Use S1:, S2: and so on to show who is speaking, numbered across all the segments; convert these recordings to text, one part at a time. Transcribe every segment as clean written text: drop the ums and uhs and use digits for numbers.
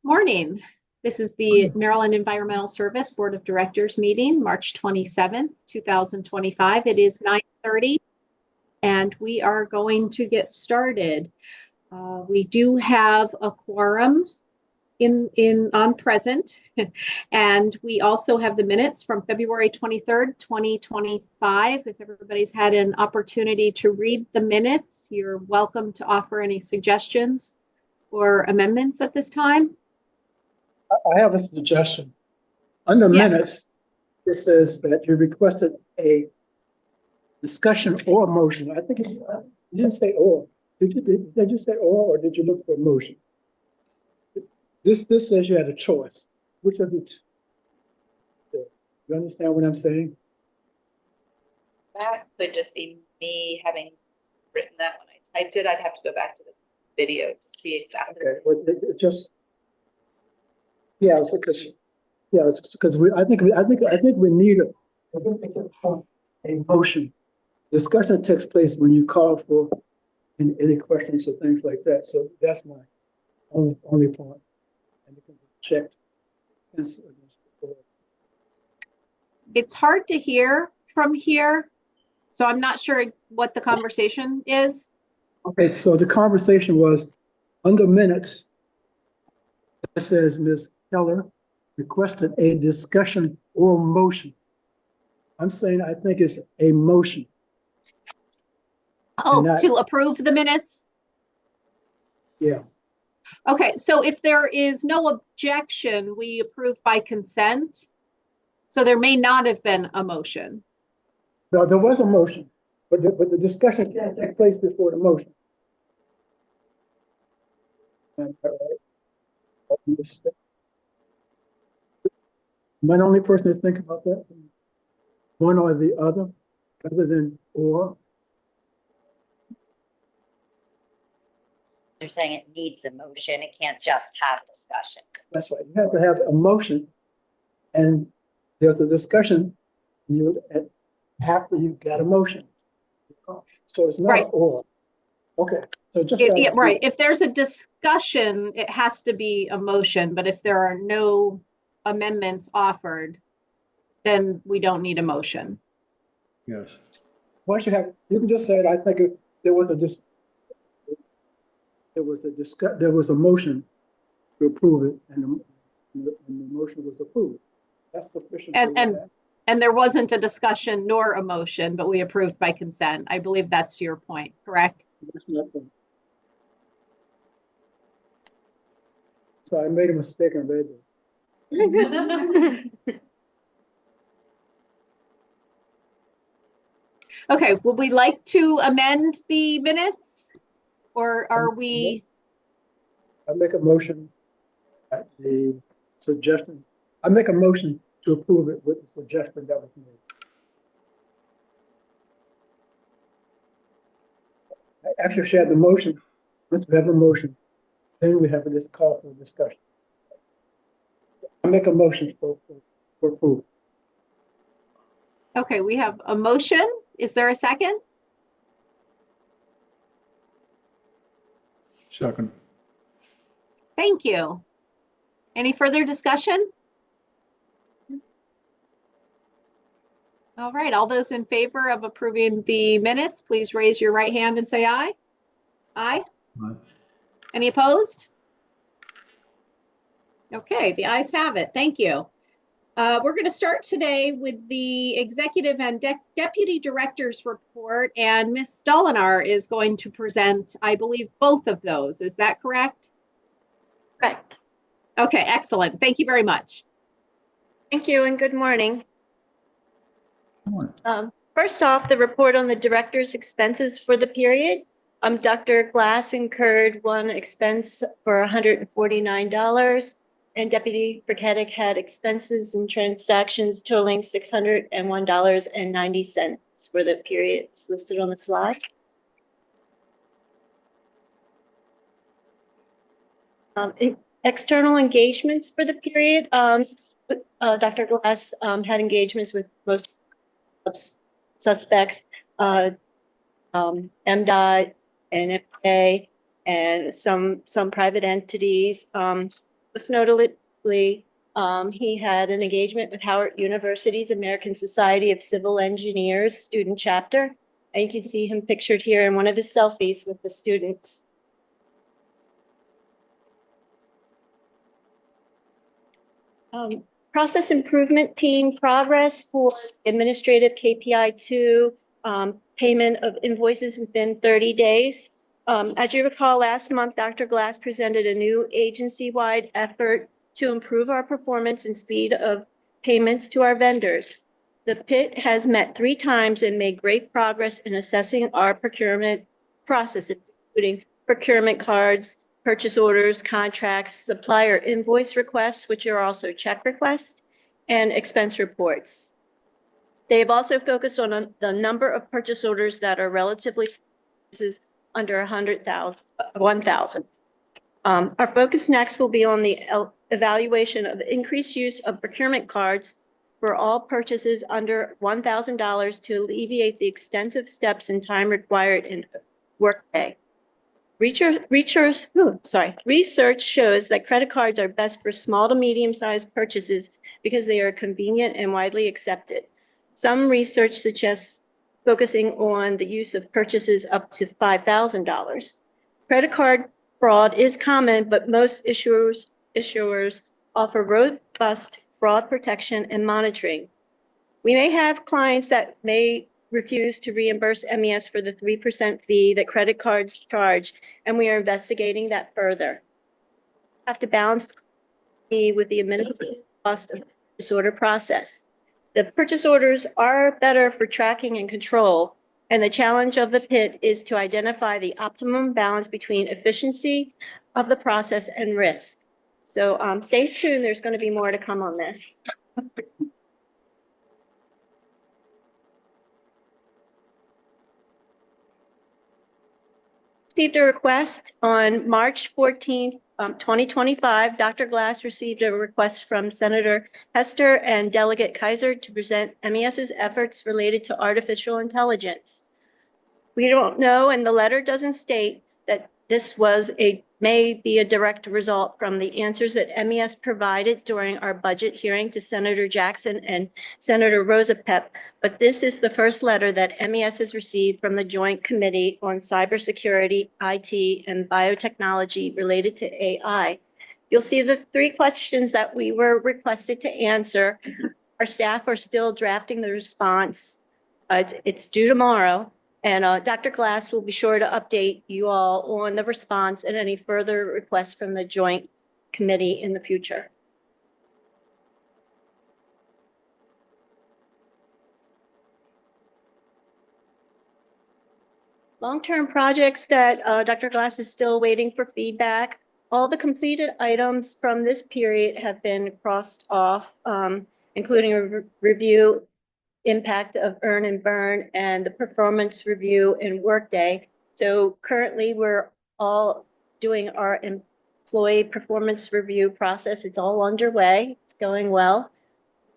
S1: Morning. This is the Maryland Environmental Service Board of Directors meeting, March 27th, 2025. It is 9:30, and we are going to get started. We do have a quorum on present, and we also have the minutes from February 23rd, 2025. If everybody's had an opportunity to read the minutes, you're welcome to offer any suggestions or amendments at this time.
S2: I have a suggestion. Under minutes, it says that you requested a discussion or motion. I think you didn't say or. Did you say or did you look for a motion? This says you had a choice. Which of the two? You understand what I'm saying?
S3: That could just be me having written that when I typed it. I'd have to go back to the video to see exactly.
S2: Okay, well, it just because I think we need a motion. Discussion takes place when you call for any questions or things like that. So that's my only point. And you can check.
S1: It's hard to hear from here, so I'm not sure what the conversation is.
S2: Okay, so the conversation was under minutes. It says Ms. Keller requested a discussion or motion. I'm saying I think it's a motion.
S1: Oh, to approve the minutes?
S2: Yeah.
S1: Okay, so if there is no objection, we approve by consent. So there may not have been a motion.
S2: No, there was a motion, but the discussion can't take place before the motion. Am I right? Am I the only person to think about that? One or the other, rather than or?
S4: They're saying it needs a motion. It can't just have a discussion.
S2: That's right. You have to have a motion, and there's a discussion after you got a motion. So it's not
S1: right.
S2: or. Okay. So just
S1: right. If there's a discussion, it has to be a motion. But if there are no amendments offered, then we don't need a motion.
S2: Yes. Once you can just say it. I think there was a motion to approve it, and the motion was approved. That's sufficient.
S1: And there wasn't a discussion nor a motion, but we approved by consent. I believe that's your point, correct?
S2: That's my point. So I made a mistake and read this.
S1: Okay, would we like to amend the minutes, or are we?
S2: I make a motion at the suggestion. I make a motion to approve it with the suggestion that was made. After you share the motion, once we have a motion, then we have this call for discussion. I make a motion for approval.
S1: Okay, we have a motion. Is there a second?
S5: Second.
S1: Thank you. Any further discussion? All right, all those in favor of approving the minutes, please raise your right hand and say aye. Aye.
S5: Aye.
S1: Any opposed? Okay, the ayes have it. Thank you. We're going to start today with the executive and deputy director's report, and Ms. Stolinar is going to present, I believe, both of those. Is that correct?
S6: Correct.
S1: Okay, excellent. Thank you very much.
S6: Thank you and good morning.
S5: Good morning.
S6: First off, the report on the director's expenses for the period. Dr. Glass incurred one expense for $149, and Deputy Burkettick had expenses and transactions totaling $601.90 for the period listed on the slide. External engagements for the period. Dr. Glass had engagements with most suspects, MDOT, NFA, and some private entities. Most notably, he had an engagement with Howard University's American Society of Civil Engineers student chapter. And you can see him pictured here in one of his selfies with the students. Process improvement team progress for administrative KPI 2, payment of invoices within 30 days. As you recall, last month, Dr. Glass presented a new agency-wide effort to improve our performance and speed of payments to our vendors. The PIT has met 3 times and made great progress in assessing our procurement processes, including procurement cards, purchase orders, contracts, supplier invoice requests, which are also check requests, and expense reports. They have also focused on the number of purchase orders that are relatively under 1,000. Our focus next will be on the evaluation of increased use of procurement cards for all purchases under $1,000 to alleviate the extensive steps and time required in Workday. Research shows that credit cards are best for small to medium-sized purchases because they are convenient and widely accepted. Some research suggests focusing on the use of purchases up to $5,000. Credit card fraud is common, but most issuers offer robust fraud protection and monitoring. We may have clients that may refuse to reimburse MES for the 3% fee that credit cards charge, and we are investigating that further. Have to balance with the administrative cost of the purchase order process. The purchase orders are better for tracking and control, and the challenge of the PIT is to identify the optimum balance between efficiency of the process and risk. So stay tuned, there's going to be more to come on this. Received a request on March 14th, 2025. Dr. Glass received a request from Senator Hester and Delegate Kaiser to present MES's efforts related to artificial intelligence. We don't know, and the letter doesn't state that this may be a direct result from the answers that MES provided during our budget hearing to Senator Jackson and Senator Rosapep, but this is the first letter that MES has received from the Joint Committee on Cybersecurity, IT, and Biotechnology related to AI. You'll see the 3 questions that we were requested to answer. Our staff are still drafting the response. It's due tomorrow. And Dr. Glass will be sure to update you all on the response and any further requests from the Joint Committee in the future. Long-term projects that Dr. Glass is still waiting for feedback. All the completed items from this period have been crossed off, including a review impact of earn and burn and the performance review in Workday. So currently we're all doing our employee performance review process. It's all underway. It's going well.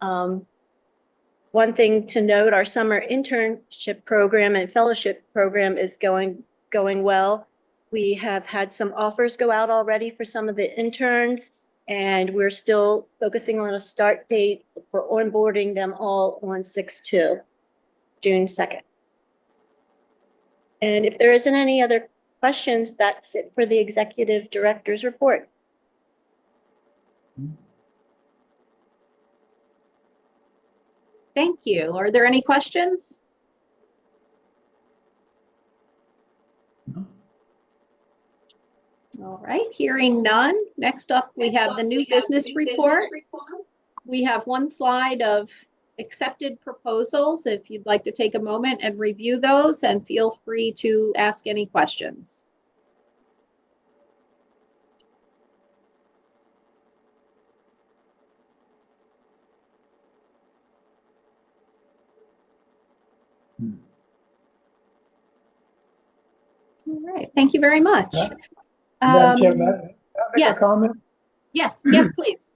S6: One thing to note, our summer internship program and fellowship program is going well. We have had some offers go out already for some of the interns, and we're still focusing on a start date for onboarding them all on 6/2, June 2nd. And if there isn't any other questions, that's it for the executive director's report.
S1: Thank you. Are there any questions? All right, hearing none. Next up, we have the new business report. We have one slide of accepted proposals. If you'd like to take a moment and review those, and feel free to ask any questions. All right, thank you very much.
S2: Madam Chair, may I make
S1: yes.
S2: a comment?
S1: Yes, yes, please.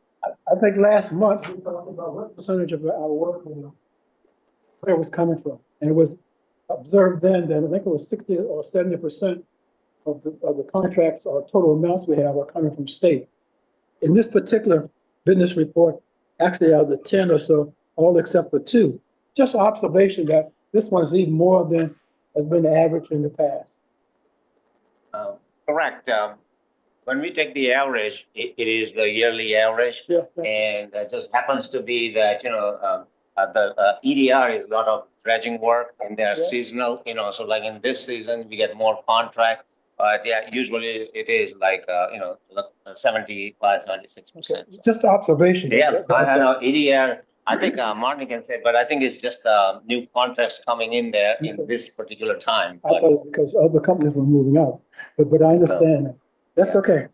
S2: I think last month we talked about what percentage of our work where it was coming from. And it was observed then that I think it was 60 or 70% of the contracts or total amounts we have are coming from state. in this particular business report, actually out of the 10 or so, all except for 2, just an observation that this one's even more than has been the average in the past.
S5: Correct. When we take the average, it is the yearly average.
S2: Yeah.
S5: And it just happens to be that, the EDR is a lot of dredging work and they're
S2: Yeah.
S5: seasonal, so like in this season, we get more contract. But yeah, usually it is like, 75, 96%.
S2: Just an observation.
S5: Yeah, I know EDR, I think Martin can say, but I think it's just new contracts coming in there in this particular time.
S2: I thought because other companies were moving out, but I understand that. That's okay.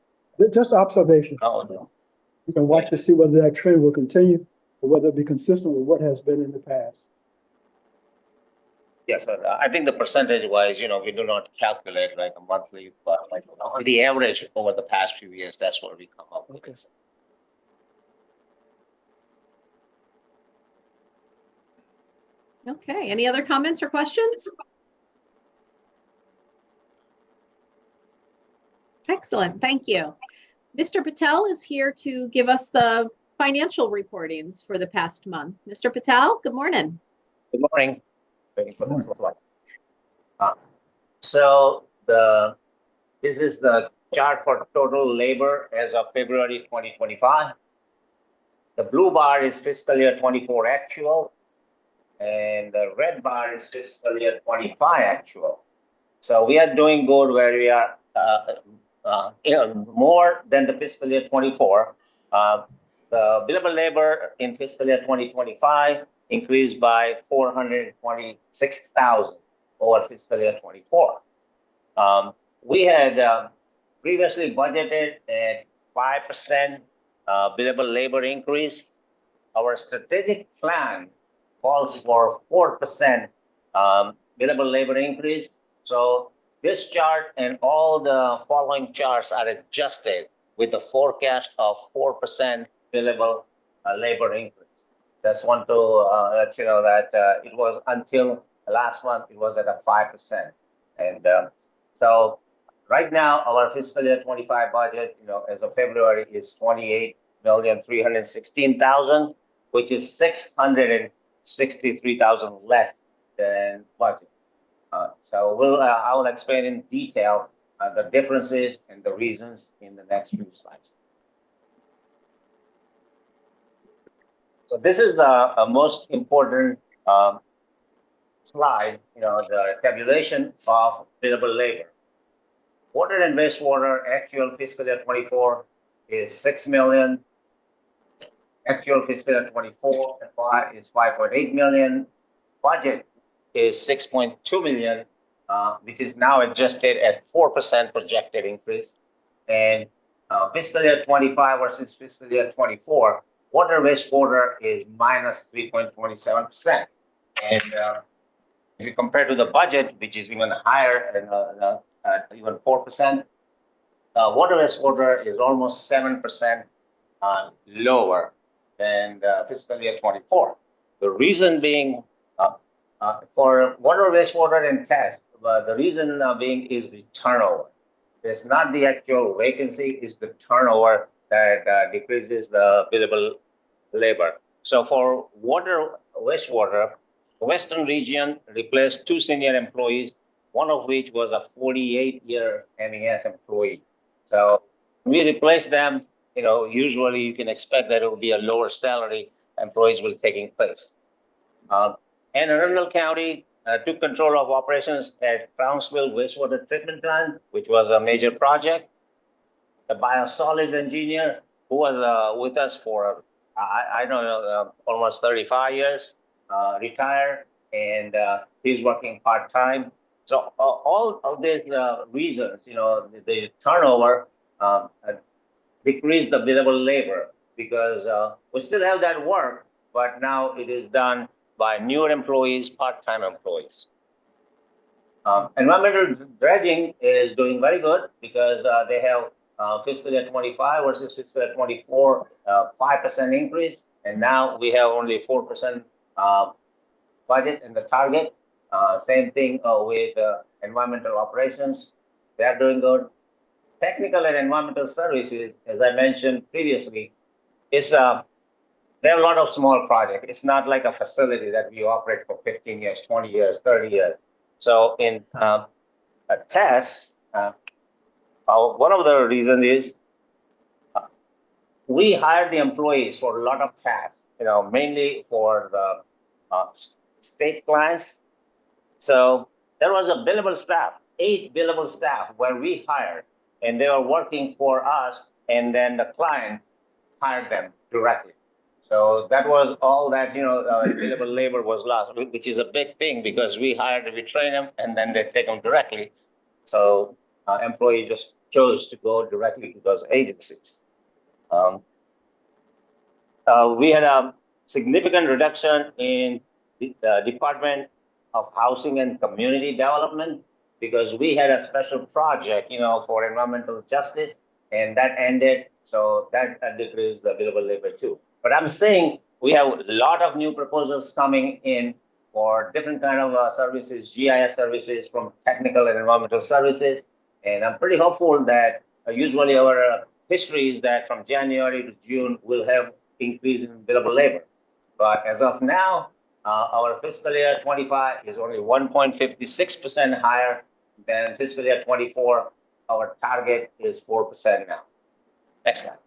S2: Just observation.
S5: Oh, no.
S2: You can watch to see whether that trend will continue or whether it be consistent with what has been in the past.
S5: Yes, I think the percentage wise, we do not calculate like a monthly, but like on the average over the past few years, that's what we come up with.
S2: Okay.
S1: Okay, any other comments or questions? Excellent, thank you. Mr. Patel is here to give us the financial reportings for the past month. Mr. Patel, good morning.
S5: Good morning. Waiting for the slide. So this is the chart for total labor as of February 2025. The blue bar is fiscal year 24 actual, and the red bar is fiscal year 25 actual. So we are doing good where we are more than the fiscal year 24. The billable labor in fiscal year 2025 increased by 426,000 over fiscal year 24. We had previously budgeted a 5% billable labor increase. Our strategic plan calls for 4% billable labor increase. So this chart and all the following charts are adjusted with the forecast of 4% billable labor increase. Just want to let you know that it was until last month, it was at a 5%. And so right now, our fiscal year 25 budget, as of February is 28,316,000, which is 663,000 less than budget. So I will explain in detail the differences and the reasons in the next few slides. So this is the most important slide, the tabulation of billable labor. Water and wastewater actual fiscal year 24 is 6 million. Actual fiscal year 24 is 5.8 million. Budget is 6.2 million, which is now adjusted at 4% projected increase. And fiscal year 25 versus fiscal year 24, water wastewater is minus 3.27%. And if you compare to the budget, which is even higher and even 4%, water wastewater is almost 7% lower than fiscal year 24. The reason being for water wastewater and test, the reason being is the turnover. It's not the actual vacancy, it's the turnover that decreases the billable labor. So for water wastewater, the Western region replaced 2 senior employees, one of which was a 48-year MES employee. So when we replace them, usually you can expect that it will be a lower salary employees will taking place. And Arundel County took control of operations at Brownsville wastewater treatment plant, which was a major project. The biosolids engineer who was with us for, I don't know, almost 35 years, retired, and he's working part-time. So all of these reasons, the turnover decreased the billable labor because we still have that work, but now it is done by newer employees, part-time employees. Environmental dredging is doing very good because they have fiscal year 25 versus fiscal year 24, 5% increase. And now we have only 4% budget in the target. Same thing with environmental operations. They're doing good. technical and environmental services, as I mentioned previously, is there are a lot of small projects. It's not like a facility that we operate for 15 years, 20 years, 30 years. So in a test, one of the reasons is we hire the employees for a lot of tasks, mainly for the state clients. So there was a billable staff, 8 billable staff where we hired, and they were working for us, and then the client hired them directly. So that was all that, billable labor was lost, which is a big thing because we hired, we train them, and then they take them directly. So employees just chose to go directly to those agencies. We had a significant reduction in the Department of Housing and Community Development because we had a special project, for environmental justice, and that ended. So that decreased the billable labor too. But I'm saying we have a lot of new proposals coming in for different kind of services, GIS services from technical and environmental services. And I'm pretty hopeful that usually our history is that from January to June, we'll have increase in billable labor. But as of now, our fiscal year 25 is only 1.56% higher than fiscal year 24. Our target is 4% now. Next slide.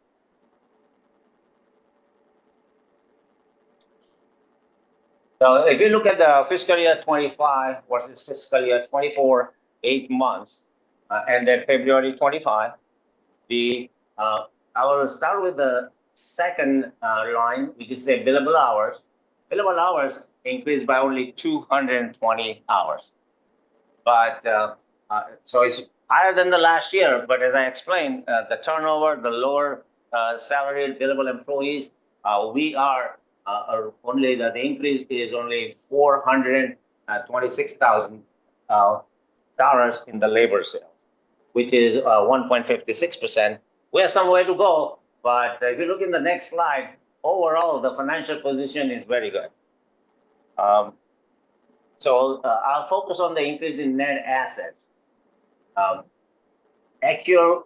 S5: So if you look at the fiscal year 25 versus fiscal year 24, 8 months, and then February 25, I will start with the second line, which is the billable hours. Billable hours increased by only 220 hours. But so it's higher than the last year. But as I explained, the turnover, the lower salaried billable employees, we are only the increase is only $426,000 in the labor sales, which is 1.56%. We have some way to go, but if you look in the next slide, overall the financial position is very good. So I'll focus on the increase in net assets. Actual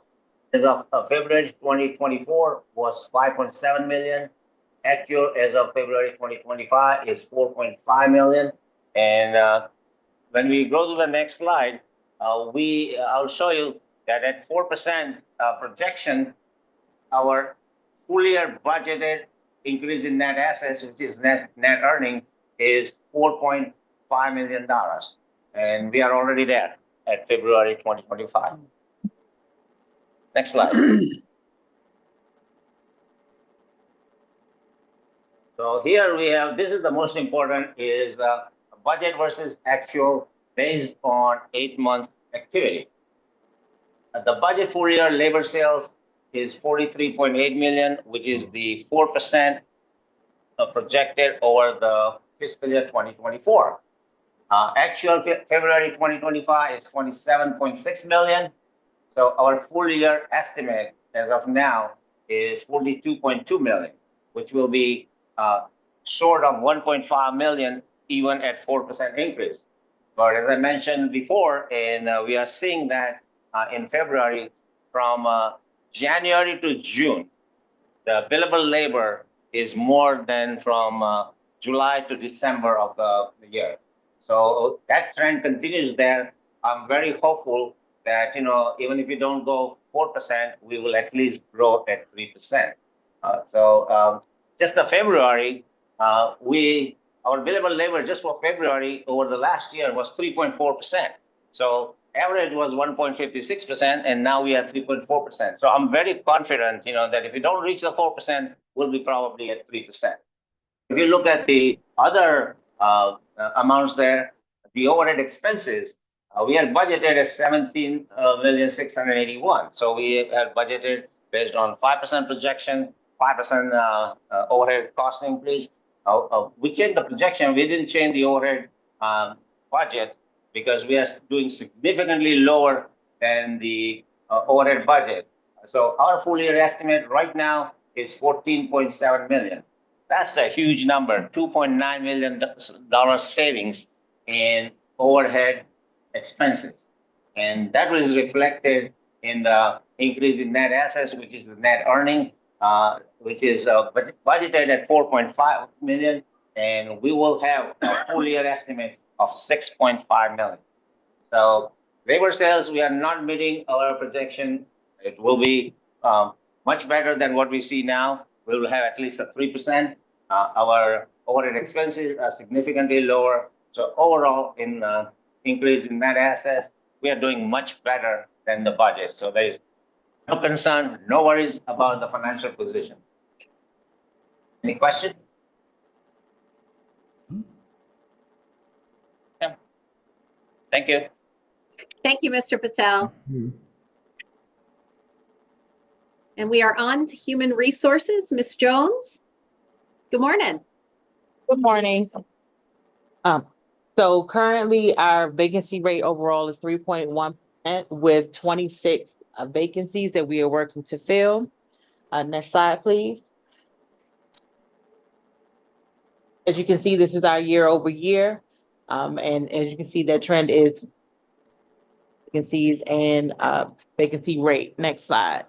S5: as of February 2024 was 5.7 million. Actual as of February 2025 is 4.5 million. And when we go to the next slide, I'll show you that at 4% projection, our full year budgeted increase in net assets, which is net earning, is $4.5 million. And we are already there at February 2025. Next slide. So here we have, this is the most important, is budget versus actual based on 8 months activity. The budget full year labor sales is 43.8 million, which is the 4% projected over the fiscal year 2024. Actual February 2025 is 27.6 million. So our full year estimate as of now is 42.2 million, which will be short of 1.5 million even at 4% increase. But as I mentioned before, and we are seeing that in February, from January to June, the billable labor is more than from July to December of the year. So that trend continues there. I'm very hopeful that, even if we don't go 4%, we will at least grow at 3%. Just the February, our billable labor just for February over the last year was 3.4%. So average was 1.56%, and now we are 3.4%. So I'm very confident, that if we don't reach the 4%, we'll be probably at 3%. If you look at the other amounts there, the overhead expenses, we had budgeted at 17,681,000. So we had budgeted based on 5% projection, 5% overhead cost increase. We changed the projection. We didn't change the overhead budget because we are doing significantly lower than the overhead budget. So our full year estimate right now is 14.7 million. That's a huge number, $2.9 million savings in overhead expenses. And that was reflected in the increase in net assets, which is the net earning, which is budgeted at 4.5 million, and we will have a full year estimate of 6.5 million. So labor sales, we are not meeting our projection. It will be much better than what we see now. We will have at least a 3%. Our overhead expenses are significantly lower. So overall, in increase in net assets, we are doing much better than the budget. So there is no concern, no worries about the financial position. Any question? Yeah. Thank you.
S1: Thank you, Mr. Patel. And we are on to Human Resources. Ms. Jones, good morning.
S7: Good morning. So currently our vacancy rate overall is 3.1% with 26 vacancies that we are working to fill. Next slide, please. As you can see, this is our year over year. And as you can see, that trend is vacancies and vacancy rate. Next slide.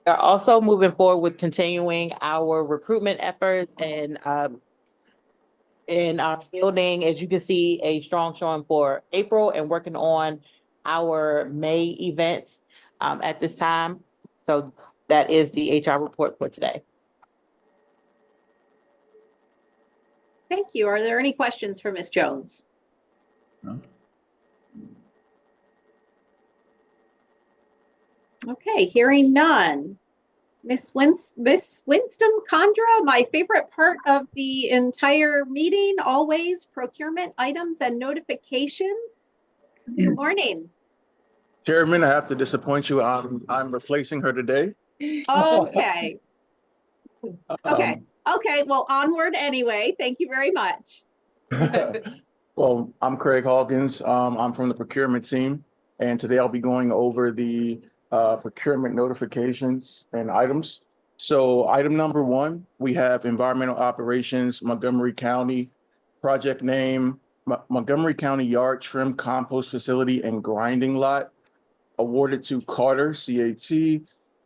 S7: We're also moving forward with continuing our recruitment efforts and in our building, as you can see, a strong showing for April and working on our May events at this time. So that is the HR report for today.
S1: Thank you. Are there any questions for Ms. Jones?
S2: No.
S1: Okay, hearing none. Miss Winston Condra, my favorite part of the entire meeting, always procurement items and notifications. Good morning.
S8: Chairman, I have to disappoint you. I'm replacing her today.
S1: Okay. Okay.
S8: Um,
S1: Okay. Well, onward anyway. Thank you very much.
S8: Well, I'm Craig Hawkins. I'm from the procurement team, and today I'll be going over the procurement notifications and items. So item number 1, we have environmental operations, Montgomery County, project name, Montgomery County Yard Trim Compost Facility and Grinding Lot, awarded to Carter CAT,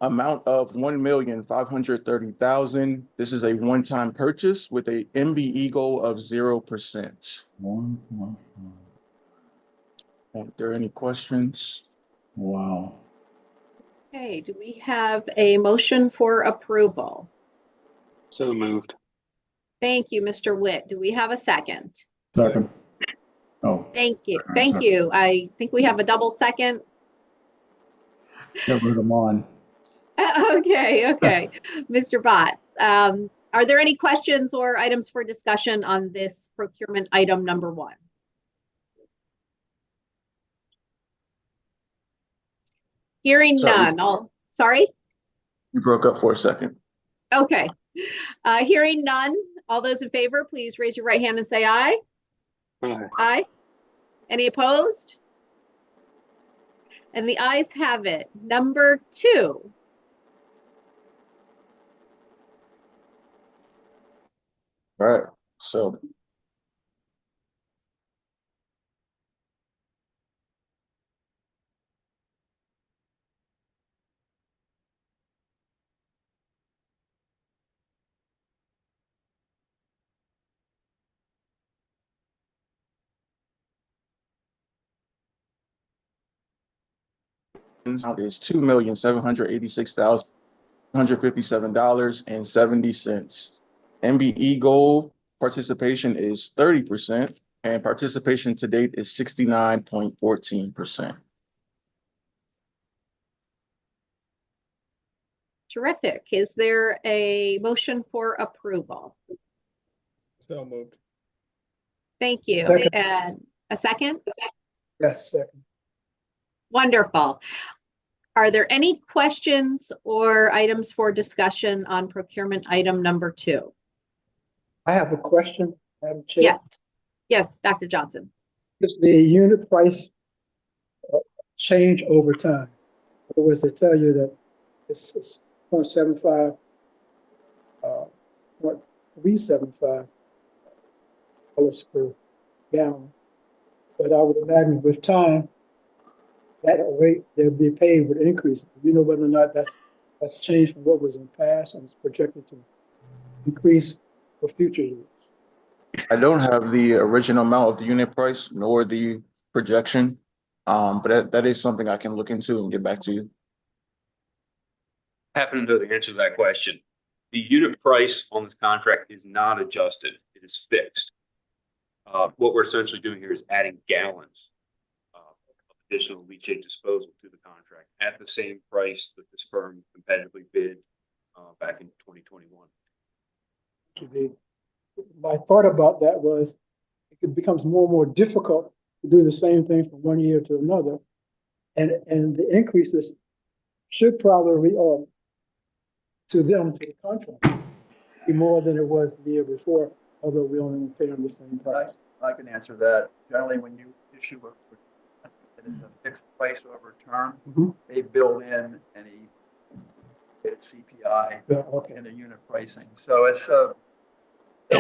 S8: amount of $1,530,000. This is a one-time purchase with a MBE goal of 0%. Are there any questions?
S2: Wow.
S1: Okay. Do we have a motion for approval?
S9: So moved.
S1: Thank you, Mr. Witt. Do we have a second?
S2: Second. Oh,
S1: Thank you. Thank you. I think we have a double second.
S2: never heard them on.
S1: Okay. Okay. Mr. Botts, are there any questions or items for discussion on this procurement item number 1? Hearing
S8: Sorry.
S1: none. Sorry?
S8: You broke up for a second.
S1: Okay. Hearing none. All those in favor, please raise your right hand and say aye.
S9: Aye.
S1: Aye. Any opposed? And the ayes have it. Number 2.
S8: All right, so is $2,786,157.70. MBE goal participation is 30%, and participation to date is 69.14%.
S1: Terrific. Is there a motion for approval?
S9: So moved.
S1: Thank you.
S2: Second.
S1: And a second?
S2: Yes, second.
S1: Wonderful. Are there any questions or items for discussion on procurement item number 2?
S2: I have a question, Madam Chair.
S1: Yes. Yes, Dr. Johnson.
S2: Is the unit price change over time? In other words, they tell you that it's 0.75, 0.375 dollars per gallon. But I would imagine with time, that rate they'll be paid would increase. Do you know whether or not that's changed from what was in the past and it's projected to increase for future years?
S8: I don't have the original amount of the unit price nor the projection. But that is something I can look into and get back to you.
S10: Happen to know the answer to that question. The unit price on this contract is not adjusted. It is fixed. What we're essentially doing here is adding gallons of additional leachate disposal to the contract at the same price that this firm competitively bid back in 2021.
S2: My thought about that was it becomes more and more difficult to do the same thing from one year to another. And the increases should probably to them, to the contract, be more than it was the year before, although we only pay them the same price.
S11: I can answer that. Generally, when you issue a fixed price over a term, they build in any CPI in the unit pricing. So it's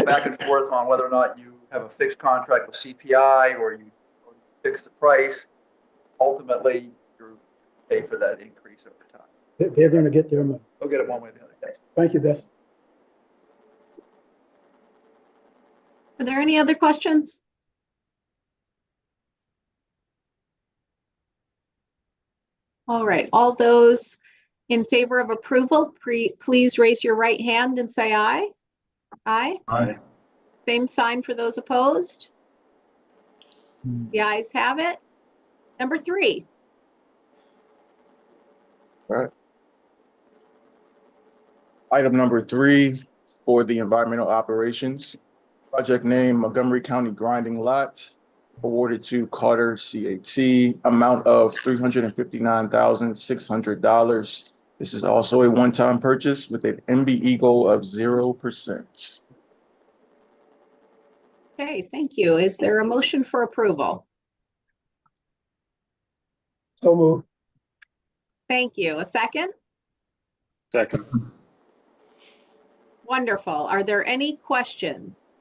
S11: back and forth on whether or not you have a fixed contract with CPI or you fix the price. Ultimately, you pay for that increase over time.
S2: They're going to get their money.
S11: They'll get it one way or the other. Thanks.
S2: Thank you, Des.
S1: Are there any other questions? All right, all those in favor of approval, please raise your right hand and say aye. Aye.
S9: Aye.
S1: Same sign for those opposed. The ayes have it. Number 3.
S8: All right. Item number 3 for the environmental operations. Project name Montgomery County Grinding Lot, awarded to Carter CAT, amount of $359,600. This is also a one-time purchase with an MBE goal of 0%.
S1: Okay, thank you. Is there a motion for approval?
S2: So moved.
S1: Thank you. A second?
S9: Second.
S1: Wonderful. Are there any questions?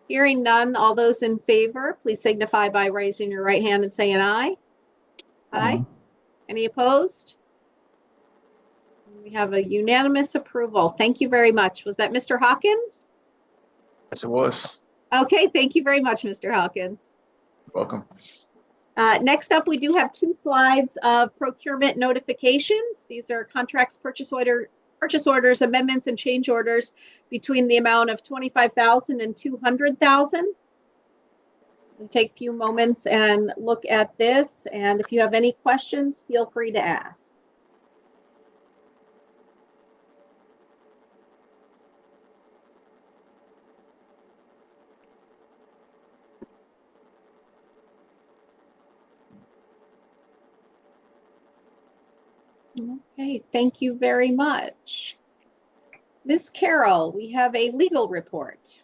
S1: Hearing none, all those in favor, please signify by raising your right hand and saying aye. Aye. Any opposed? We have a unanimous approval. Thank you very much. Was that Mr. Hawkins?
S8: Yes, it was.
S1: Okay, thank you very much, Mr. Hawkins.
S8: Welcome.
S1: Next up, we do have 2 slides of procurement notifications. These are contracts, purchase orders, amendments, and change orders between the amount of $25,000 and $200,000. We'll take a few moments and look at this. And if you have any questions, feel free to ask. Okay, thank you very much. Ms. Carroll, we have a legal report.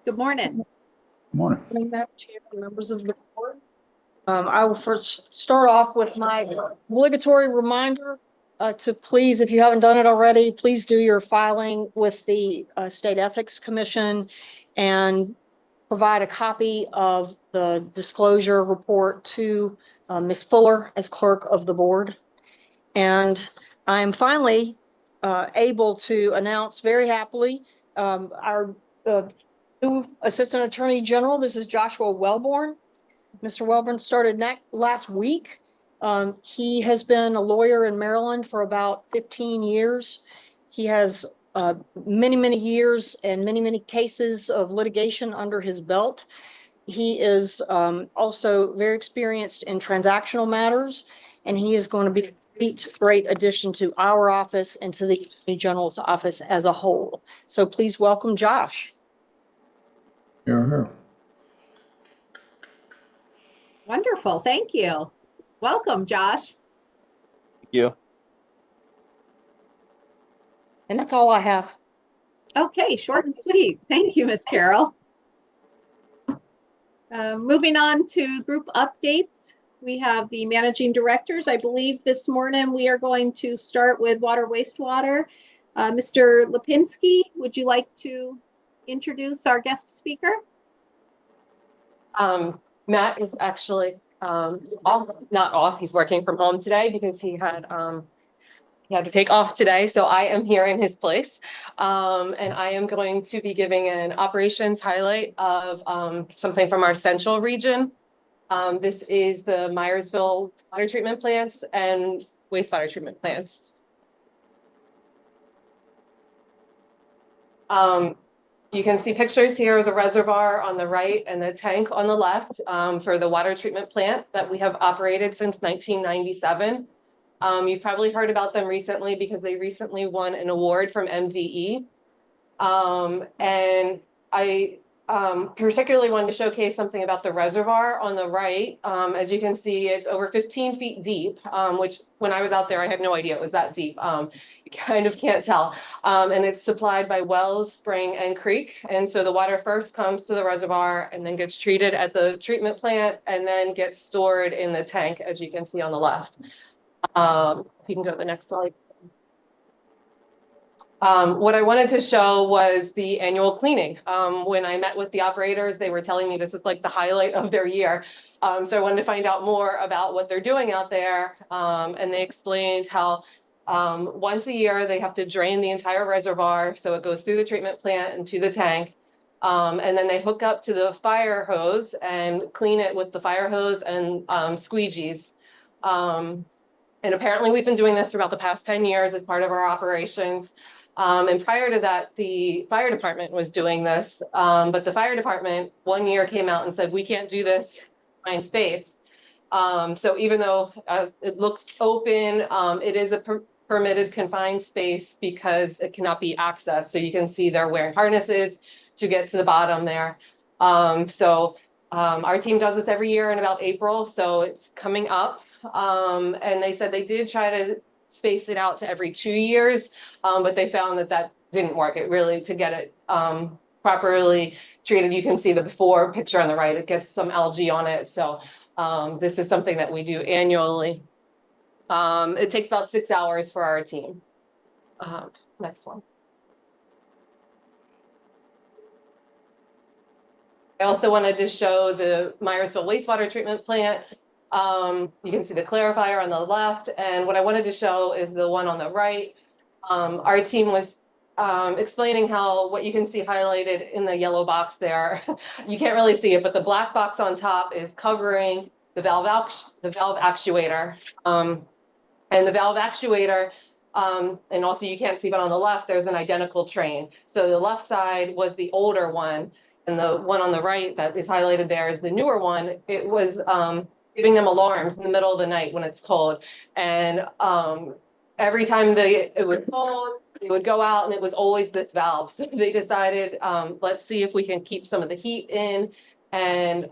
S1: Good morning.
S12: Morning. Madam Chair, members of the board. I will first start off with my obligatory reminder to please, if you haven't done it already, please do your filing with the State Ethics Commission and provide a copy of the disclosure report to Ms. Fuller as clerk of the board. And I'm finally able to announce very happily our new Assistant Attorney General. This is Joshua Wellborn. Mr. Wellborn started last week. He has been a lawyer in Maryland for about 15 years. He has many, many years and many, many cases of litigation under his belt. He is also very experienced in transactional matters, and he is going to be a great addition to our office and to the Attorney General's office as a whole. So please welcome Josh. Here.
S1: Wonderful, thank you. Welcome, Josh.
S8: Thank you.
S12: And that's all I have.
S1: Okay, short and sweet. Thank you, Ms. Carroll. Moving on to group updates. We have the managing directors. I believe this morning we are going to start with water wastewater. Mr. Lipinski, would you like to introduce our guest speaker?
S13: Matt is actually off, not off, he's working from home today because he had to take off today, so I am here in his place. And I am going to be giving an operations highlight of something from our central region. This is the Myersville water treatment plants and wastewater treatment plants. You can see pictures here of the reservoir on the right and the tank on the left for the water treatment plant that we have operated since 1997. You've probably heard about them recently because they recently won an award from MDE. And I particularly wanted to showcase something about the reservoir on the right. As you can see, it's over 15 feet deep, which when I was out there, I had no idea it was that deep. You kind of can't tell. And it's supplied by wells, spring, and creek. And so the water first comes to the reservoir and then gets treated at the treatment plant and then gets stored in the tank, as you can see on the left. You can go to the next slide. What I wanted to show was the annual cleaning. When I met with the operators, they were telling me this is like the highlight of their year. So I wanted to find out more about what they're doing out there. And they explained how once a year they have to drain the entire reservoir. So it goes through the treatment plant and to the tank. And then they hook up to the fire hose and clean it with the fire hose and squeegees. And apparently we've been doing this for about the past 10 years as part of our operations. And prior to that, the fire department was doing this. But the fire department 1 year came out and said, we can't do this in space. So even though it looks open, it is a permitted confined space because it cannot be accessed. So you can see they're wearing harnesses to get to the bottom there. Our team does this every year in about April. So it's coming up. And they said they did try to space it out to every 2 years, but they found that that didn't work. It really, to get it properly treated, you can see the before picture on the right, it gets some algae on it. So this is something that we do annually. It takes about 6 hours for our team. Next one. I also wanted to show the Myersville wastewater treatment plant. You can see the clarifier on the left, and what I wanted to show is the one on the right. Our team was explaining how what you can see highlighted in the yellow box there, you can't really see it, but the black box on top is covering the valve actuator. And the valve actuator, and also you can't see, but on the left, there's an identical train. So the left side was the older one, and the one on the right that is highlighted there is the newer one. It was giving them alarms in the middle of the night when it's cold. And every time it was cold, they would go out and it was always this valve. So they decided, let's see if we can keep some of the heat in. And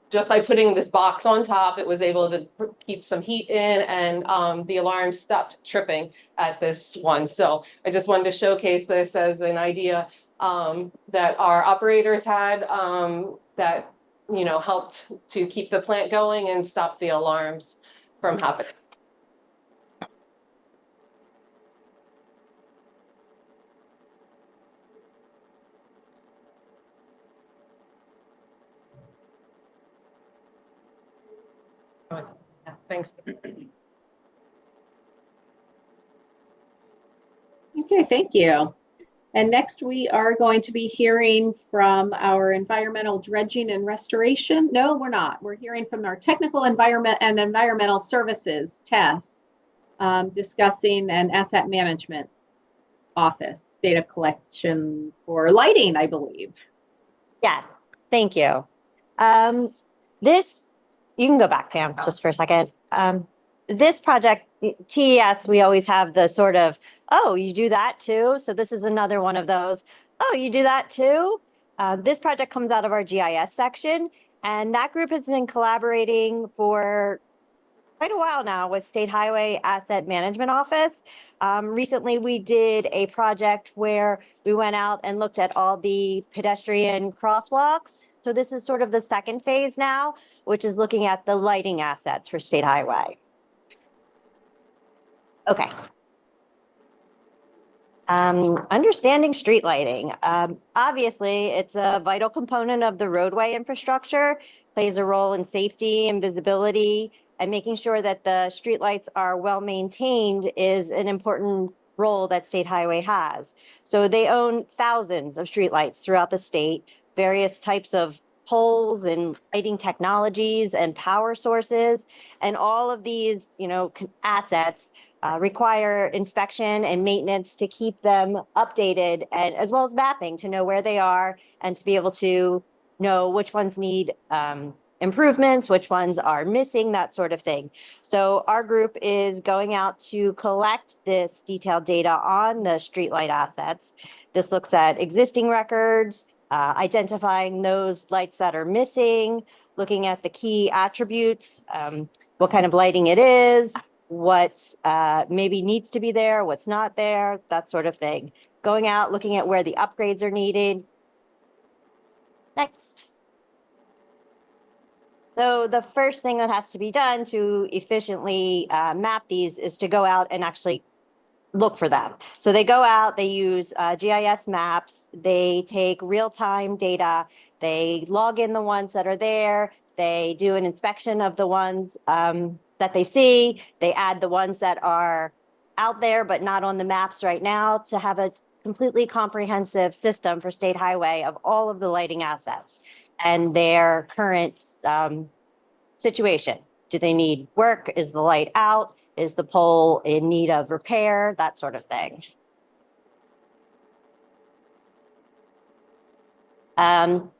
S13: just by putting this box on top, it was able to keep some heat in, and the alarm stopped tripping at this one. So I just wanted to showcase this as an idea that our operators had that, you know, helped to keep the plant going and stop the alarms from happening. Thanks.
S1: Okay, thank you. And next we are going to be hearing from our environmental dredging and restoration. No, we're not. We're hearing from our technical environment and environmental services TES, discussing an asset management office data collection for lighting, I believe.
S4: Yes, thank you. You can go back, Pam, just for a second. This project, TES, we always have the sort of, oh, you do that too? So this is another one of those, oh, you do that too? This project comes out of our GIS section, and that group has been collaborating for quite a while now with State Highway Asset Management Office. Recently, we did a project where we went out and looked at all the pedestrian crosswalks. So this is sort of the second phase now, which is looking at the lighting assets for State Highway. Okay. Understanding street lighting. Obviously, it's a vital component of the roadway infrastructure, plays a role in safety and visibility, and making sure that the streetlights are well maintained is an important role that State Highway has. So they own thousands of streetlights throughout the state, various types of poles and lighting technologies and power sources, and all of these, assets require inspection and maintenance to keep them updated, and as well as mapping to know where they are and to be able to know which ones need improvements, which ones are missing, that sort of thing. So our group is going out to collect this detailed data on the streetlight assets. This looks at existing records, identifying those lights that are missing, looking at the key attributes, what kind of lighting it is, what maybe needs to be there, what's not there, that sort of thing. Going out, looking at where the upgrades are needed. Next. So the first thing that has to be done to efficiently map these is to go out and actually look for them. So they go out, they use GIS maps, they take real-time data, they log in the ones that are there, they do an inspection of the ones that they see, they add the ones that are out there but not on the maps right now to have a completely comprehensive system for State Highway of all of the lighting assets and their current situation. Do they need work? Is the light out? Is the pole in need of repair? That sort of thing.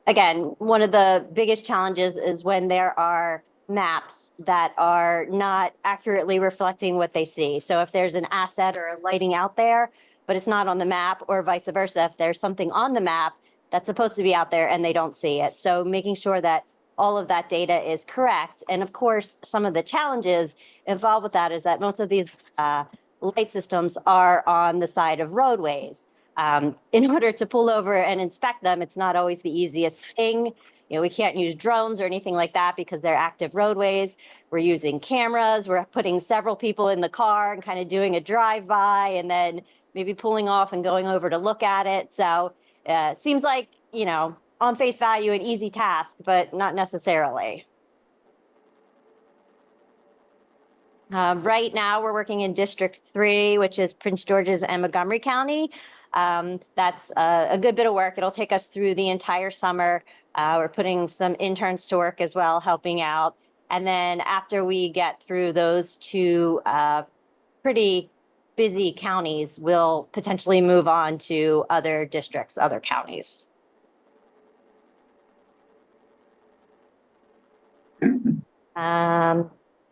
S4: Again, one of the biggest challenges is when there are maps that are not accurately reflecting what they see. So if there's an asset or a lighting out there, but it's not on the map, or vice versa, if there's something on the map that's supposed to be out there and they don't see it. So making sure that all of that data is correct. And of course, some of the challenges involved with that is that most of these light systems are on the side of roadways. In order to pull over and inspect them, it's not always the easiest thing. We can't use drones or anything like that because they're active roadways. We're using cameras. We're putting several people in the car and kind of doing a drive-by and then maybe pulling off and going over to look at it. So seems like, on face value, an easy task, but not necessarily. Right now, we're working in District 3, which is Prince George's and Montgomery County. That's a good bit of work. It'll take us through the entire summer. We're putting some interns to work as well, helping out. And then after we get through those two pretty busy counties, we'll potentially move on to other districts, other counties.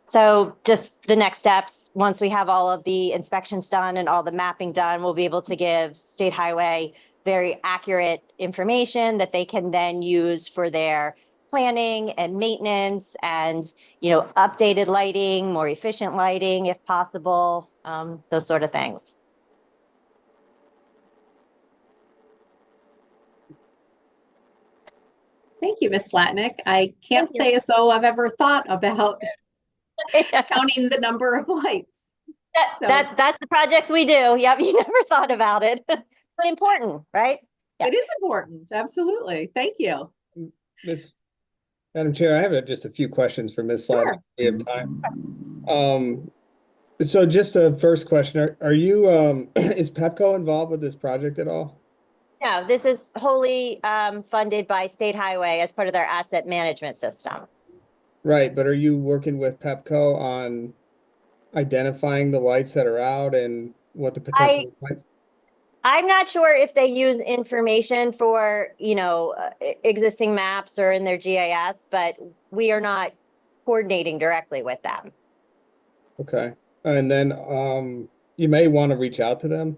S4: So just the next steps, once we have all of the inspections done and all the mapping done, we'll be able to give State Highway very accurate information that they can then use for their planning and maintenance and, updated lighting, more efficient lighting if possible, those sort of things.
S1: Thank you, Ms. Slatnick. I can't say as though I've ever thought about counting the number of lights.
S4: That's the projects we do. Yep, you never thought about it. But important, right?
S1: Yeah. It is important. Absolutely. Thank you.
S14: Madam Chair, I have just a few questions for Ms. Slatnick. We have time. So just a first question, are you, is Pepco involved with this project at all?
S4: No, this is wholly funded by State Highway as part of their asset management system.
S14: Right, but are you working with Pepco on identifying the lights that are out and what the potential lights?
S4: I'm not sure if they use information for, existing maps or in their GIS, but we are not coordinating directly with them.
S14: Okay, and then you may want to reach out to them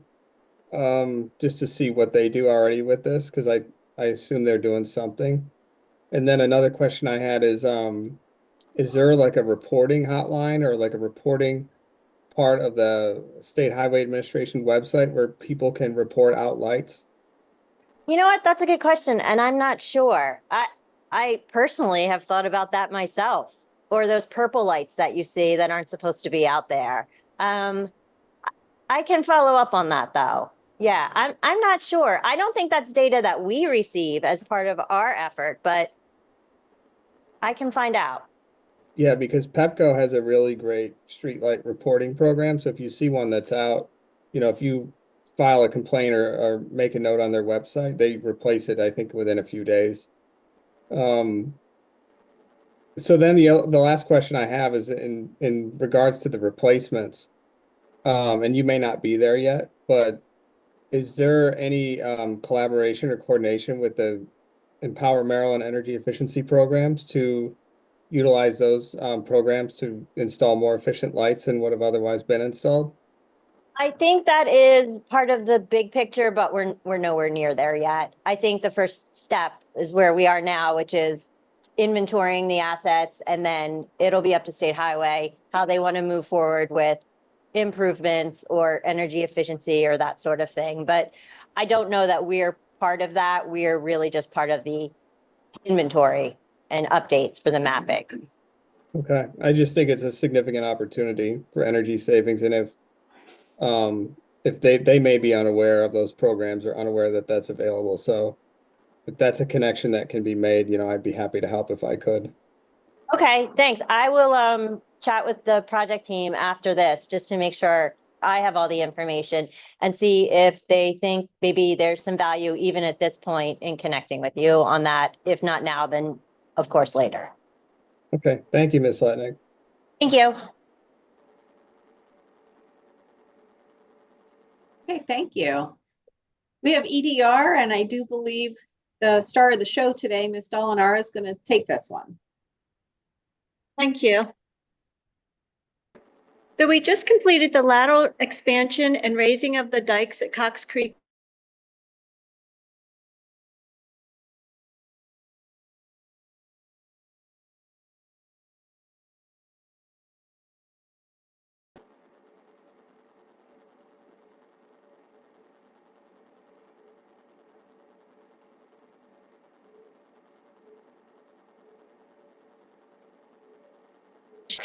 S14: just to see what they do already with this, because I assume they're doing something. And then another question I had is there like a reporting hotline or like a reporting part of the State Highway Administration website where people can report out lights?
S4: You know what? That's a good question, and I'm not sure. I personally have thought about that myself, or those purple lights that you see that aren't supposed to be out there. I can follow up on that though. Yeah, I'm not sure. I don't think that's data that we receive as part of our effort, but I can find out.
S14: Yeah, because Pepco has a really great streetlight reporting program. So if you see one that's out, if you file a complaint or make a note on their website, they replace it, I think, within a few days. So then the last question I have is in regards to the replacements. And you may not be there yet, but is there any collaboration or coordination with the Empower Maryland energy efficiency programs to utilize those programs to install more efficient lights than would have otherwise been installed?
S4: I think that is part of the big picture, but we're nowhere near there yet. I think the first step is where we are now, which is inventorying the assets, and then it'll be up to State Highway how they want to move forward with improvements or energy efficiency or that sort of thing. But I don't know that we're part of that. We're really just part of the inventory and updates for the mapping.
S14: Okay, I just think it's a significant opportunity for energy savings, and if they may be unaware of those programs or unaware that that's available. So if that's a connection that can be made, I'd be happy to help if I could.
S4: Okay, thanks. I will chat with the project team after this just to make sure I have all the information and see if they think maybe there's some value even at this point in connecting with you on that. If not now, then of course later.
S14: Okay, thank you, Ms. Letnick.
S4: Thank you.
S1: Okay, thank you. We have EDR, and I do believe the star of the show today, Ms. Dolinar, is going to take this one.
S6: Thank you. So we just completed the lateral expansion and raising of the dikes at Cox Creek.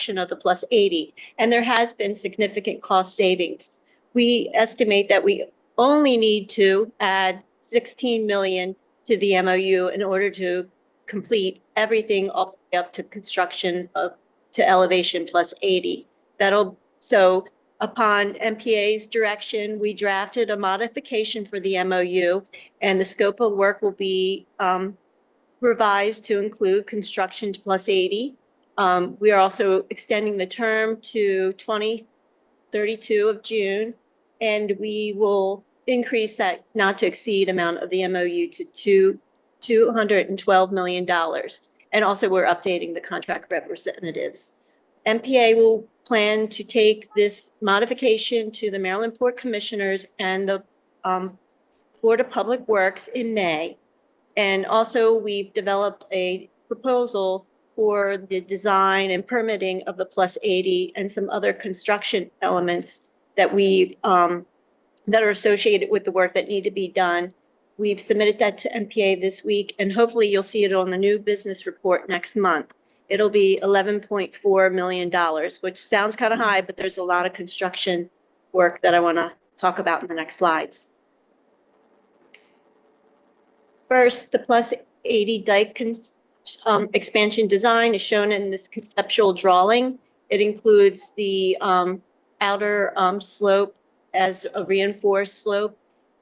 S6: Of the plus 80, and there has been significant cost savings. We estimate that we only need to add 16 million to the MOU in order to complete everything all the way up to construction to elevation plus 80. So upon MPA's direction, we drafted a modification for the MOU, and the scope of work will be revised to include construction to plus 80. We are also extending the term to 2032 of June, and we will increase that not to exceed amount of the MOU to $212 million. And also we're updating the contract representatives. MPA will plan to take this modification to the Maryland Port Commissioners and the Board of Public Works in May. And also we've developed a proposal for the design and permitting of the plus 80 and some other construction elements that that are associated with the work that need to be done. We've submitted that to MPA this week, and hopefully you'll see it on the new business report next month. It'll be $11.4 million, which sounds kind of high, but there's a lot of construction work that I want to talk about in the next slides. First, the plus 80 dike expansion design is shown in this conceptual drawing. It includes the outer slope as a reinforced slope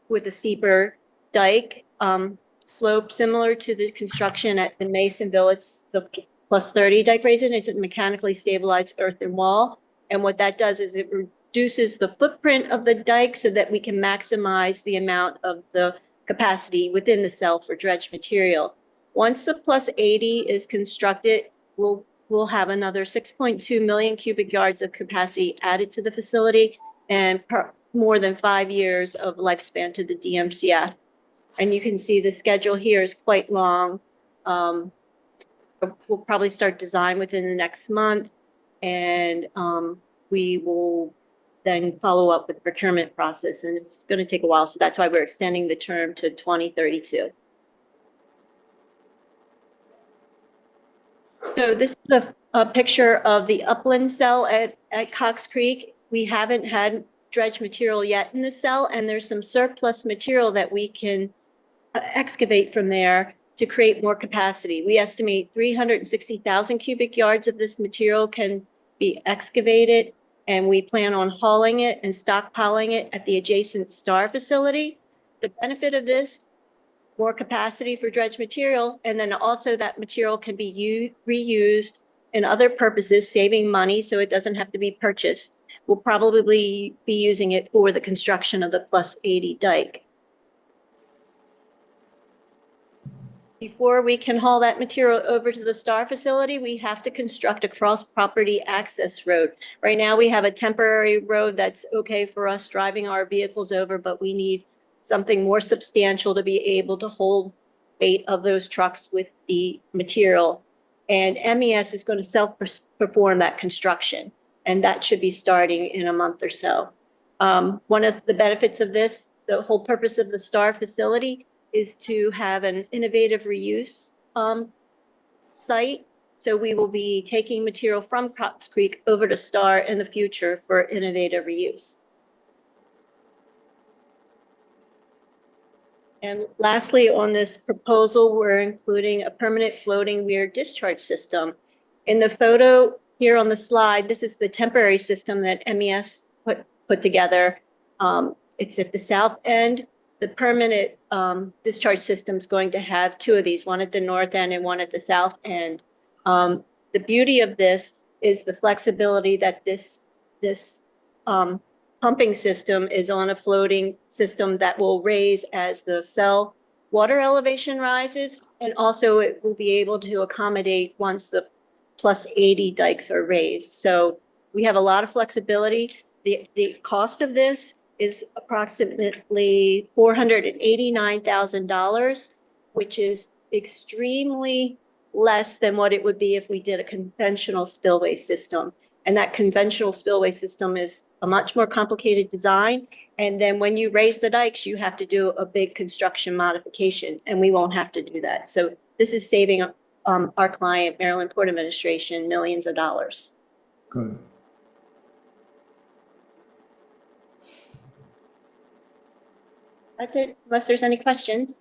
S6: with a steeper dike slope similar to the construction at the Masonville. It's the plus 30 dike raising. It's a mechanically stabilized earthen wall. And what that does is it reduces the footprint of the dike so that we can maximize the amount of the capacity within the cell for dredge material. Once the plus 80 is constructed, we'll have another 6.2 million cubic yards of capacity added to the facility and more than 5 years of lifespan to the DMCF. And you can see the schedule here is quite long. We'll probably start design within the next month, and we will then follow up with the procurement process, and it's going to take a while. So that's why we're extending the term to 2032. So this is a picture of the upland cell at Cox Creek. We haven't had dredge material yet in the cell, and there's some surplus material that we can excavate from there to create more capacity. We estimate 360,000 cubic yards of this material can be excavated, and we plan on hauling it and stockpiling it at the adjacent STAR facility. The benefit of this, more capacity for dredge material, and then also that material can be reused in other purposes, saving money so it doesn't have to be purchased. We'll probably be using it for the construction of the plus 80 dike. Before we can haul that material over to the STAR facility, we have to construct a cross-property access road. Right now, we have a temporary road that's okay for us driving our vehicles over, but we need something more substantial to be able to hold weight of those trucks with the material. And MES is going to self-perform that construction, and that should be starting in a month or so. One of the benefits of this, the whole purpose of the STAR facility, is to have an innovative reuse site. So we will be taking material from Cox Creek over to STAR in the future for innovative reuse. And lastly, on this proposal, we're including a permanent floating weir discharge system. In the photo here on the slide, this is the temporary system that MES put together. It's at the south end. The permanent discharge system is going to have two of these, one at the north end and one at the south end. The beauty of this is the flexibility that this pumping system is on a floating system that will raise as the cell water elevation rises, and also it will be able to accommodate once the plus 80 dikes are raised. So we have a lot of flexibility. The cost of this is approximately $489,000, which is extremely less than what it would be if we did a conventional spillway system. And that conventional spillway system is a much more complicated design. And then when you raise the dikes, you have to do a big construction modification, and we won't have to do that. So this is saving our client, Maryland Port Administration, millions of dollars.
S8: Good.
S6: That's it, unless there's any questions.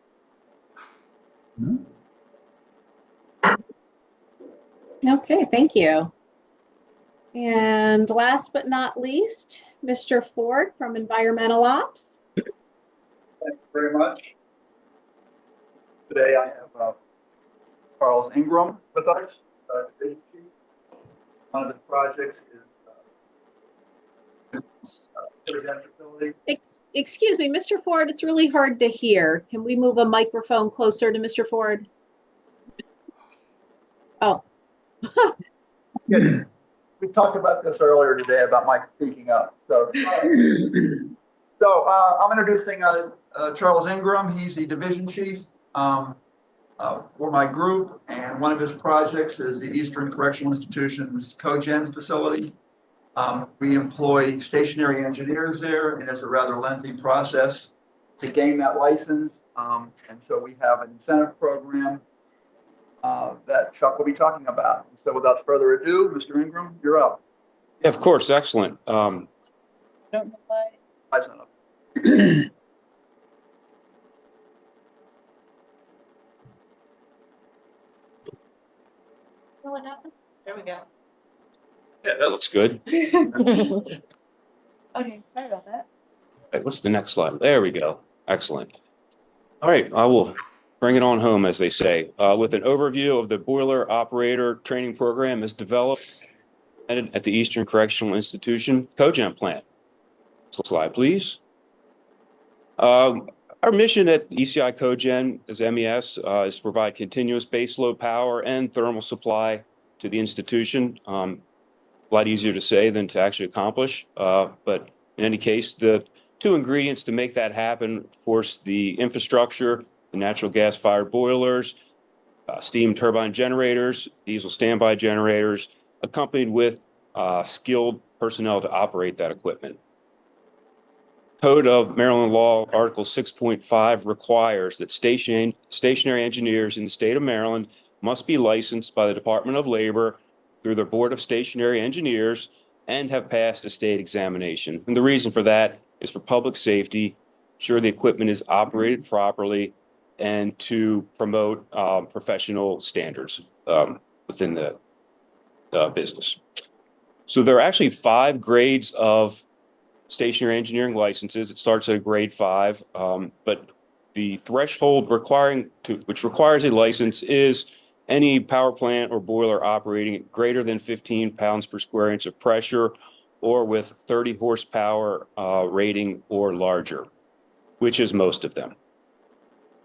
S1: Okay, thank you. And last but not least, Mr. Ford from Environmental Ops.
S11: Thank you very much. Today I have Charles Ingram with us. Division Chief. One of his projects is facility.
S1: Excuse me, Mr. Ford, it's really hard to hear. Can we move a microphone closer to Mr. Ford? Oh.
S11: We talked about this earlier today about Mike speaking up. So, I'm introducing Charles Ingram. He's the division chief for my group, and one of his projects is the Eastern Correctional Institution's cogen facility. We employ stationary engineers there, and it's a rather lengthy process to gain that license. And so we have an incentive program that Chuck will be talking about. So without further ado, Mr. Ingram, you're up.
S10: Yeah, of course, excellent.
S6: Don't know why.
S11: Lights on up.
S6: What happened? There we go.
S10: Yeah, that looks good.
S6: Okay, sorry about that.
S10: Right, what's the next slide? There we go. Excellent. All right, I will bring it on home, as they say, with an overview of the boiler operator training program is developed at the Eastern Correctional Institution cogen plant. Slide, please. Our mission at ECI Cogen as MES is to provide continuous baseload power and thermal supply to the institution. A lot easier to say than to actually accomplish. But in any case, the two ingredients to make that happen, of course, the infrastructure, the natural gas fired boilers, steam turbine generators, diesel standby generators, accompanied with skilled personnel to operate that equipment. Code of Maryland Law, Article 6.5 requires that stationary engineers in the state of Maryland must be licensed by the Department of Labor through their Board of Stationary Engineers and have passed a state examination. And the reason for that is for public safety, ensure the equipment is operated properly, and to promote professional standards within the business. So there are actually 5 grades of stationary engineering licenses. It starts at a grade 5, but the threshold which requires a license is any power plant or boiler operating at greater than 15 pounds per square inch of pressure or with 30 horsepower rating or larger, which is most of them.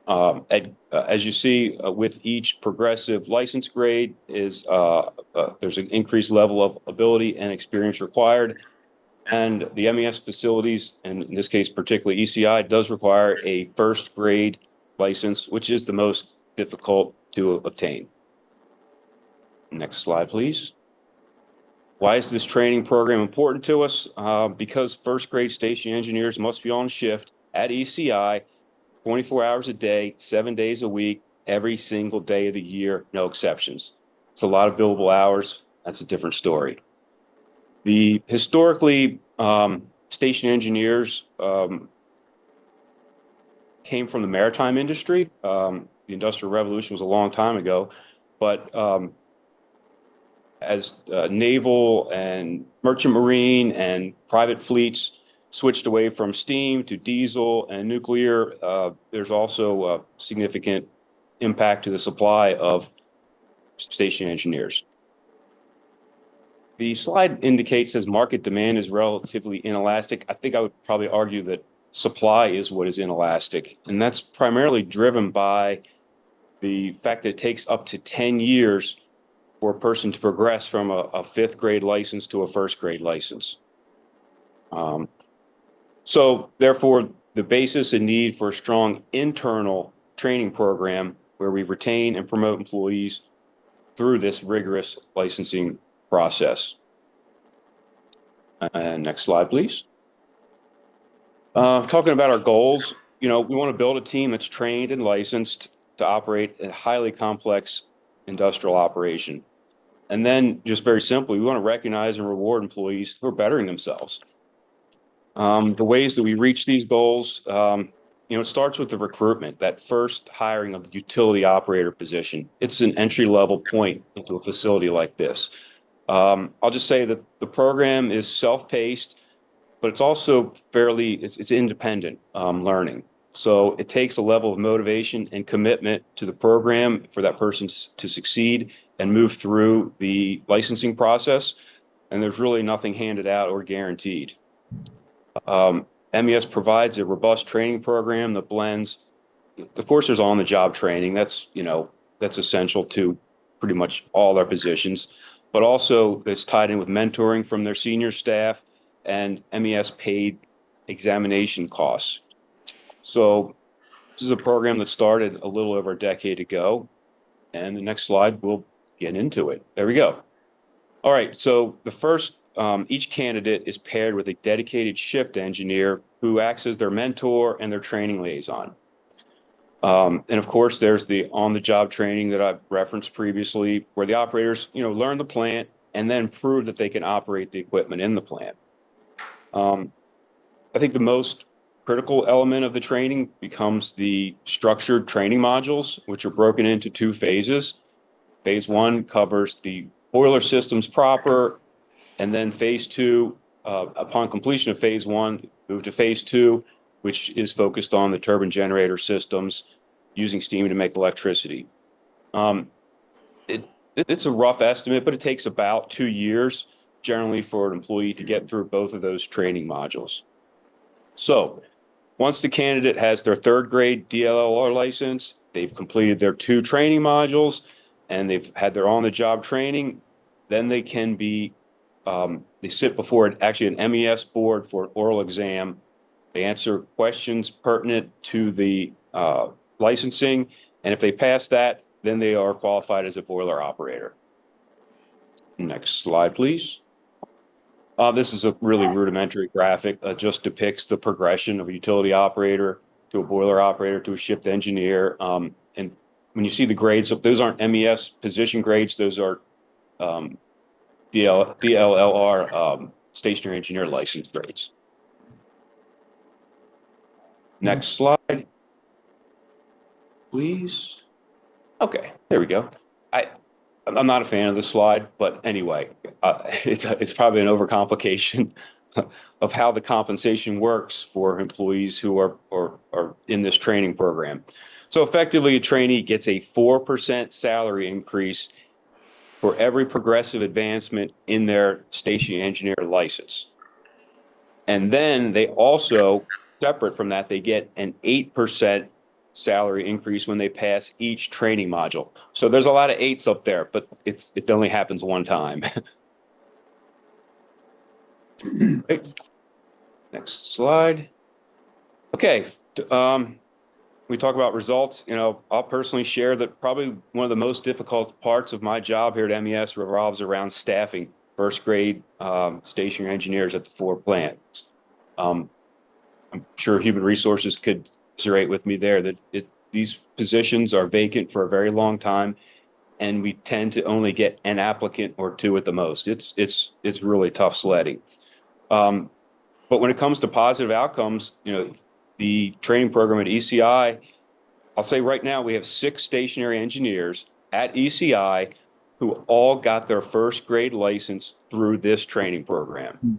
S10: As you see, with each progressive license grade there's an increased level of ability and experience required. And the MES facilities, and in this case, particularly ECI, does require a first grade license, which is the most difficult to obtain. Next slide, please. Why is this training program important to us? Because first grade station engineers must be on shift at ECI 24 hours a day, 7 days a week, every single day of the year, no exceptions. It's a lot of billable hours. That's a different story. The historically, station engineers came from the maritime industry. The Industrial Revolution was a long time ago, but as naval and merchant marine and private fleets switched away from steam to diesel and nuclear, there's also a significant impact to the supply of station engineers. The slide indicates as market demand is relatively inelastic. I think I would probably argue that supply is what is inelastic, and that's primarily driven by the fact that it takes up to 10 years for a person to progress from a 5th grade license to a 1st grade license. So therefore, the basis and need for a strong internal training program where we retain and promote employees through this rigorous licensing process. And next slide, please. Talking about our goals, we want to build a team that's trained and licensed to operate a highly complex industrial operation. And then just very simply, we want to recognize and reward employees who are bettering themselves. The ways that we reach these goals, it starts with the recruitment, that first hiring of the utility operator position. It's an entry-level point into a facility like this. I'll just say that the program is self-paced, but it's also it's independent learning. So it takes a level of motivation and commitment to the program for that person to succeed and move through the licensing process. And there's really nothing handed out or guaranteed. MES provides a robust training program that blends, of course, there's on-the-job training. That's essential to pretty much all their positions, but also it's tied in with mentoring from their senior staff and MES paid examination costs. So this is a program that started a little over a decade ago. And the next slide, we'll get into it. There we go. All right, so the first, each candidate is paired with a dedicated shift engineer who acts as their mentor and their training liaison. And of course, there's the on-the-job training that I've referenced previously, where the operators, learn the plant and then prove that they can operate the equipment in the plant. I think the most critical element of the training becomes the structured training modules, which are broken into 2 phases. Phase 1 covers the boiler systems proper, and then phase 2, upon completion of phase 1, move to phase 2, which is focused on the turbine generator systems using steam to make electricity. It's a rough estimate, but it takes about 2 years generally for an employee to get through both of those training modules. So once the candidate has their 3rd grade DLLR license, they've completed their 2 training modules, and they've had their on-the-job training, then they can be, they sit before an MES board for an oral exam. They answer questions pertinent to the licensing, and if they pass that, then they are qualified as a boiler operator. Next slide, please. This is a really rudimentary graphic, just depicts the progression of a utility operator to a boiler operator to a shift engineer. And when you see the grades, those aren't MES position grades, those are DLLR stationary engineer license grades. Next slide, please. Okay, there we go. I'm not a fan of this slide, but anyway, it's probably an overcomplication of how the compensation works for employees who are in this training program. So effectively, a trainee gets a 4% salary increase for every progressive advancement in their stationary engineer license. And then they also, separate from that, they get an 8% salary increase when they pass each training module. So there's a lot of 8s up there, but it only happens one time. Okay. Next slide. Okay. We talk about results. I'll personally share that probably one of the most difficult parts of my job here at MES revolves around staffing first grade stationary engineers at the 4 plants. I'm sure human resources could commiserate with me there that these positions are vacant for a very long time, and we tend to only get an applicant or 2 at the most. It's really tough sledding. But when it comes to positive outcomes, the training program at ECI, I'll say right now we have 6 stationary engineers at ECI who all got their first grade license through this training program.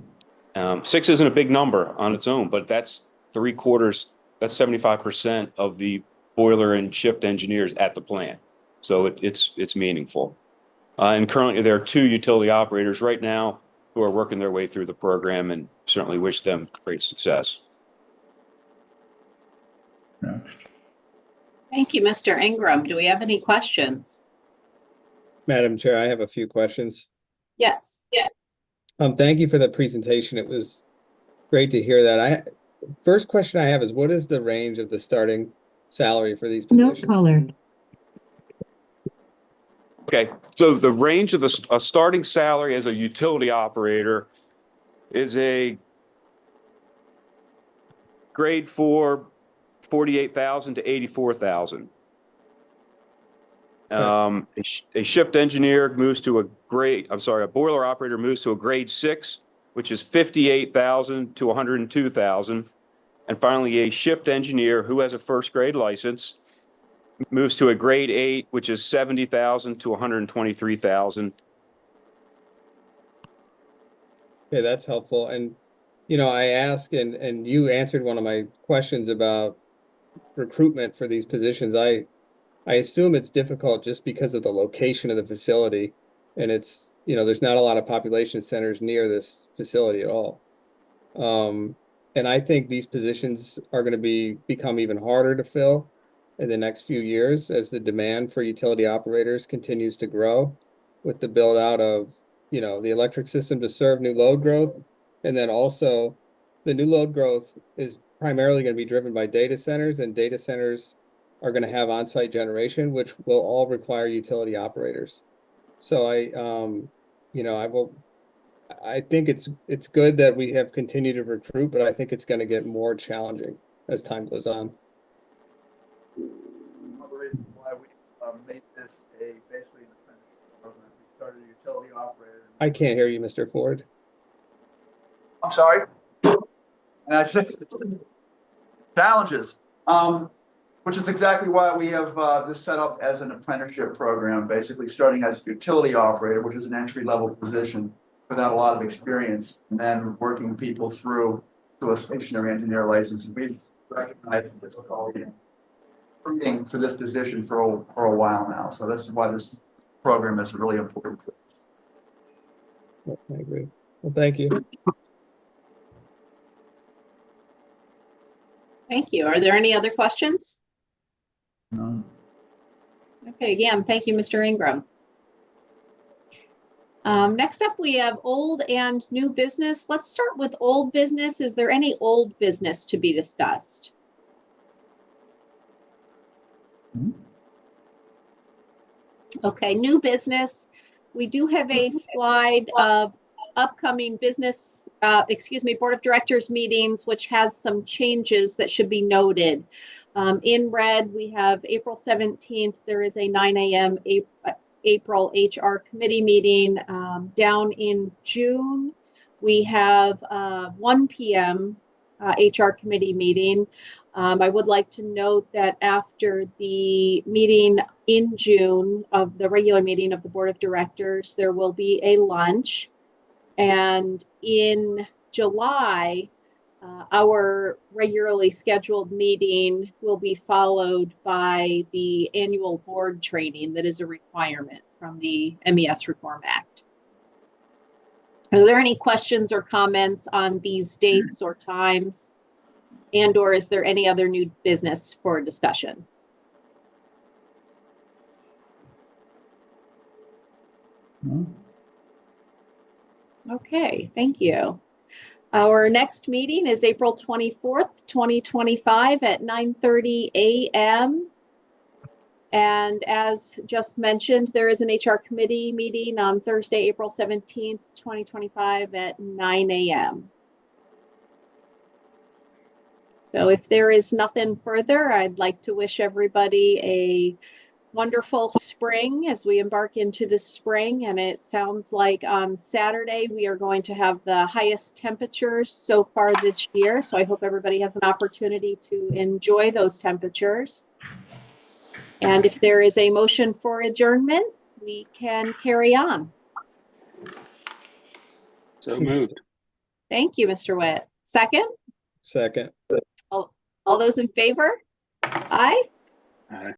S10: 6 isn't a big number on its own, but that's 3/4, that's 75% of the boiler and shift engineers at the plant. So it's meaningful. And currently there are 2 utility operators right now who are working their way through the program, and certainly wish them great success.
S1: Thank you, Mr. Ingram. Do we have any questions?
S14: Madam Chair, I have a few questions.
S1: Yes.
S14: Thank you for the presentation. It was great to hear that. First question I have is, what is the range of the starting salary for these positions?
S15: No color.
S10: Okay, so the range of a starting salary as a utility operator is a grade 4, 48,000 to 84,000. A shift engineer moves to a boiler operator moves to a grade 6, which is 58,000 to 102,000. And finally, a shift engineer who has a first grade license moves to a grade 8, which is 70,000 to 123,000.
S14: Okay, that's helpful. And, I asked and you answered one of my questions about recruitment for these positions. I assume it's difficult just because of the location of the facility, and it's, there's not a lot of population centers near this facility at all. And I think these positions are going to become even harder to fill in the next few years as the demand for utility operators continues to grow with the build out of, the electric system to serve new load growth. And then also the new load growth is primarily going to be driven by data centers, and data centers are going to have on-site generation, which will all require utility operators. So I think it's good that we have continued to recruit, but I think it's going to get more challenging as time goes on.
S11: One of the reasons why we made this basically an apprenticeship program. We started a utility operator.
S14: I can't hear you, Mr. Ford.
S11: I'm sorry. And I said challenges, which is exactly why we have this set up as an apprenticeship program, basically starting as a utility operator, which is an entry-level position without a lot of experience, and then working people through to a stationary engineer license. We recognize the difficulty in recruiting for this position for a while now. So this is why this program is really important.
S14: I agree. Well, thank you.
S1: Thank you. Are there any other questions?
S11: No.
S1: Okay, again, thank you, Mr. Ingram. Next up, we have old and new business. Let's start with old business. Is there any old business to be discussed? Okay, new business. We do have a slide of upcoming business, board of directors meetings, which has some changes that should be noted. In red, we have April 17th. There is a 9 a.m. April HR committee meeting. Down in June, we have 1 p.m. HR committee meeting. I would like to note that after the meeting in June of the regular meeting of the Board of Directors, there will be a lunch. And in July, our regularly scheduled meeting will be followed by the annual board training that is a requirement from the MES Reform Act. Are there any questions or comments on these dates or times? And or is there any other new business for discussion? Okay, thank you. Our next meeting is April 24th, 2025 at 9:30 a.m. And as just mentioned, there is an HR committee meeting on Thursday, April 17th, 2025 at 9 a.m. So if there is nothing further, I'd like to wish everybody a wonderful spring as we embark into the spring. And it sounds like on Saturday, we are going to have the highest temperatures so far this year. So I hope everybody has an opportunity to enjoy those temperatures. And if there is a motion for adjournment, we can carry on.
S9: So moved.
S1: Thank you, Mr. Witt. Second?
S14: Second.
S1: All those in favor? Aye.
S9: Aye.